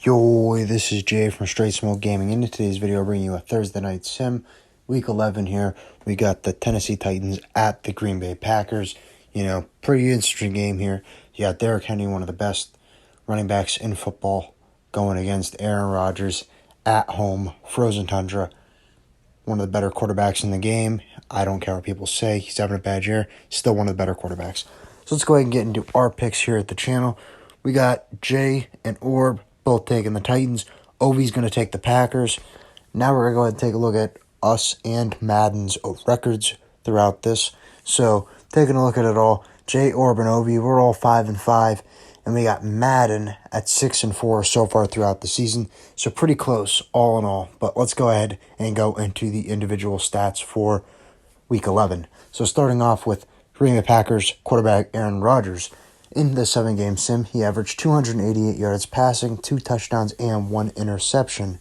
Yo, this is Jay from Straight Smoke Gaming. In today's video, I'll bring you a Thursday night sim, week 11 here. We got the Tennessee Titans at the Green Bay Packers. Pretty interesting game here. You got Derrick Henry, one of the best running backs in football, going against Aaron Rodgers at home, frozen tundra. One of the better quarterbacks in the game. I don't care what people say. He's having a bad year. Still one of the better quarterbacks. So let's go ahead and get into our picks here at the channel. We got Jay and Orb both taking the Titans. Ovi's going to take the Packers. Now we're going to go ahead and take a look at us and Madden's records throughout this. So taking a look at it all, Jay, Orb, and Ovi, we're all 5-5. And we got Madden at 6-4 so far throughout the season. So pretty close all in all. But let's go ahead and go into the individual stats for Week 11. So starting off with Green Bay Packers quarterback Aaron Rodgers. In the 7-game sim, he averaged 288 yards passing, 2 touchdowns, and 1 interception.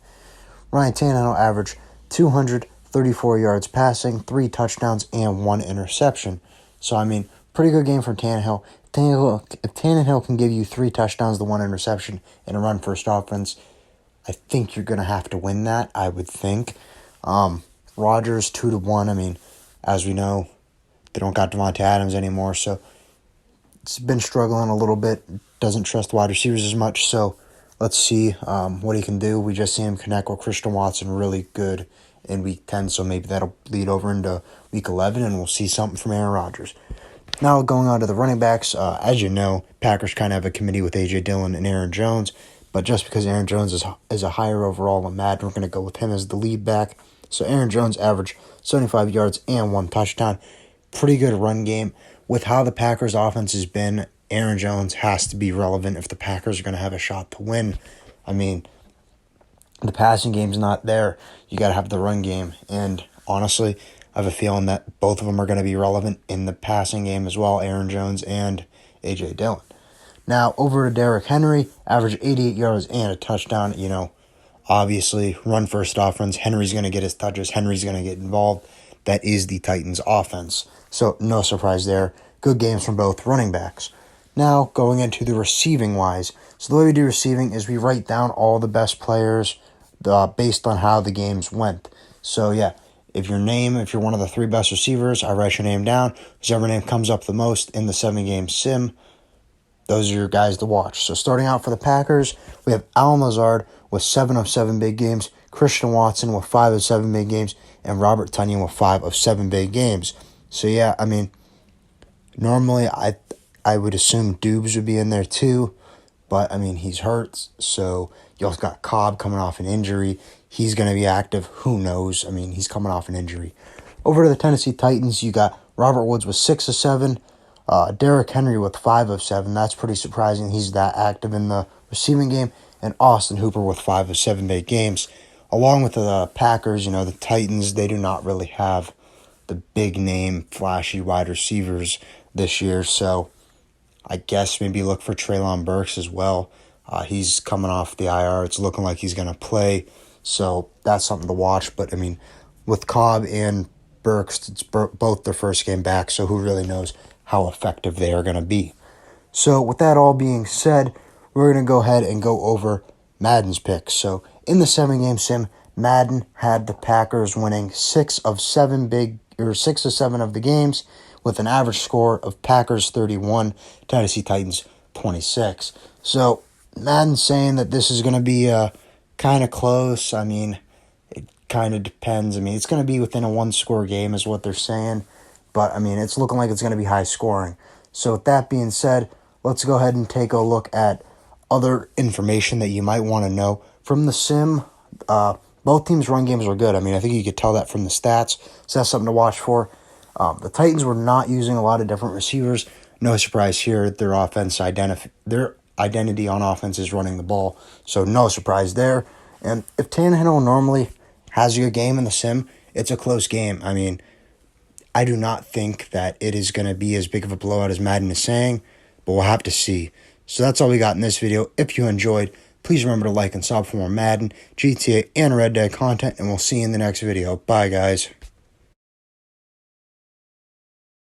Ryan Tannehill averaged 234 yards passing, 3 touchdowns, and 1 interception. So, pretty good game from Tannehill. If Tannehill can give you 3 touchdowns to 1 interception and a run-first offense, I think you're going to have to win that, I would think. Rodgers, 2-1. As we know, they don't got Devontae Adams anymore, so it's been struggling a little bit. Doesn't trust wide receivers as much, so let's see what he can do. We just see him connect with Christian Watson really good in Week 10, so maybe that'll bleed over into Week 11, and we'll see something from Aaron Rodgers. Now going on to the running backs, as you know, Packers kind of have a committee with A.J. Dillon and Aaron Jones, but just because Aaron Jones is a higher overall than Madden, we're going to go with him as the lead back. So Aaron Jones averaged 75 yards and 1 touchdown. Pretty good run game. With how the Packers' offense has been, Aaron Jones has to be relevant if the Packers are going to have a shot to win. The passing game's not there. You got to have the run game. And honestly, I have a feeling that both of them are going to be relevant in the passing game as well, Aaron Jones and A.J. Dillon. Now, over to Derrick Henry, averaged 88 yards and a touchdown. Obviously, run-first offense. Henry's going to get his touches. Henry's going to get involved. That is the Titans' offense. So, no surprise there. Good games from both running backs. Now, going into the receiving-wise. So, the way we do receiving is we write down all the best players based on how the games went. So, yeah, if you're one of the 3 best receivers, I write your name down. Whichever name comes up the most in the 7-game sim, those are your guys to watch. So, starting out for the Packers, we have Allen Lazard with 7 of 7 big games, Christian Watson with 5 of 7 big games, and Robert Tonyan with 5 of 7 big games. So, yeah, normally I would assume Dubes would be in there too, but, he's hurt. So, you also got Cobb coming off an injury. He's going to be active. Who knows? He's coming off an injury. Over to the Tennessee Titans, you got Robert Woods with 6 of 7, Derrick Henry with 5 of 7. That's pretty surprising. He's that active in the receiving game. And Austin Hooper with 5 of 7 big games. Along with the Packers, the Titans, they do not really have the big name, flashy wide receivers this year. So I guess maybe look for Treylon Burks as well. He's coming off the IR. It's looking like he's going to play. So that's something to watch. But, with Cobb and Burks, it's both their first game back. So who really knows how effective they are going to be. So with that all being said, we're going to go ahead and go over Madden's picks. So in the 7-game sim, Madden had the Packers winning 6 of 7 of the games with an average score of Packers 31, Tennessee Titans 26. So Madden's saying that this is going to be kind of close. It kind of depends. It's going to be within a 1-score game is what they're saying. But, it's looking like it's going to be high scoring. So with that being said, let's go ahead and take a look at other information that you might want to know. From the sim, both teams' run games were good. I think you could tell that from the stats. So that's something to watch for. The Titans were not using a lot of different receivers. No surprise here. Their identity on offense is running the ball. So no surprise there. And if Tannehill normally has a good game in the sim, it's a close game. I do not think that it is going to be as big of a blowout as Madden is saying, but we'll have to see. So that's all we got in this video. If you enjoyed, please remember to like and sub for more Madden, GTA, and Red Dead content, and we'll see you in the next video. Bye, guys.